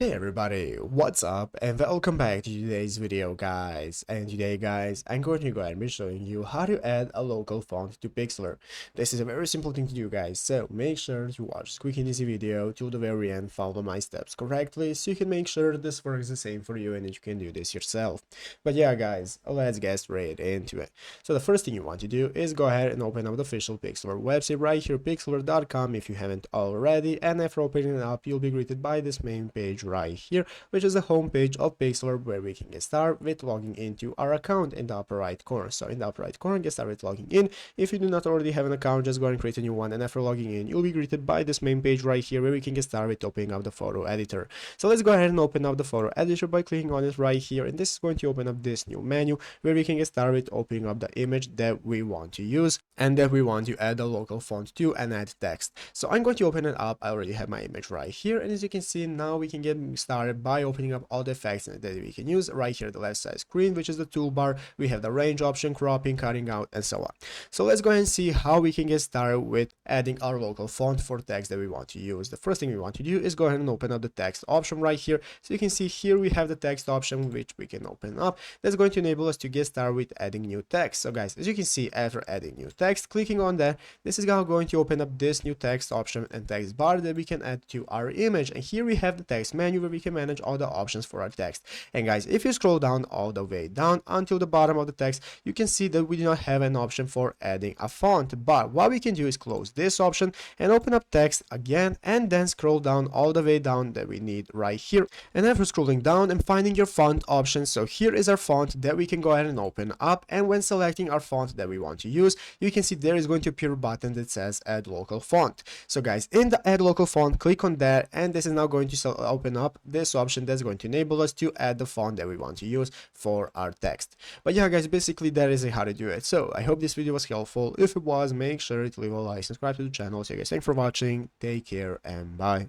Hey everybody, what's up and welcome back to today's video guys. And today guys, I'm going to go ahead and be showing you how to add a local font to Pixlr. This is a very simple thing to do guys, so make sure to watch this quick and easy video till the very end, follow my steps correctly so you can make sure this works the same for you and that you can do this yourself. But yeah guys, let's get straight into it. So the first thing you want to do is go ahead and open up the official Pixlr website right here, pixlr.com if you haven't already, and after opening it up you'll be greeted by this main page right here, which is the home page of Pixlr where we can get started with logging into our account in the upper right corner. So in the upper right corner, get started logging in. If you do not already have an account, just go ahead and create a new one, and after logging in you'll be greeted by this main page right here where we can get started with opening up the photo editor. So let's go ahead and open up the photo editor by clicking on it right here, and this is going to open up this new menu where we can get started with opening up the image that we want to use and that we want to add a local font to and add text. So I'm going to open it up. I already have my image right here, and as you can see now we can get started by opening up all the effects that we can use right here at the left side screen, which is the toolbar. We have the range option, cropping, cutting out, and so on. So let's go ahead and see how we can get started with adding our local font for text that we want to use. The first thing we want to do is go ahead and open up the text option right here. So you can see here we have the text option which we can open up. That's going to enable us to get started with adding new text. So guys, as you can see, after adding new text, clicking on that, this is now going to open up this new text option and text bar that we can add to our image. And here we have the text menu where we can manage all the options for our text. And guys, if you scroll down all the way down until the bottom of the text, you can see that we do not have an option for adding a font. But what we can do is close this option and open up text again, and then scroll down all the way down that we need right here. And after scrolling down and finding your font option, so here is our font that we can go ahead and open up. And when selecting our font that we want to use, you can see there is going to appear a button that says add local font. So guys, in the add local font, click on that, and this is now going to open up this option that's going to enable us to add the font that we want to use for our text. But yeah guys, basically that is how to do it. So I hope this video was helpful. If it was, make sure to leave a like, subscribe to the channel. So guys, thanks for watching, take care, and bye.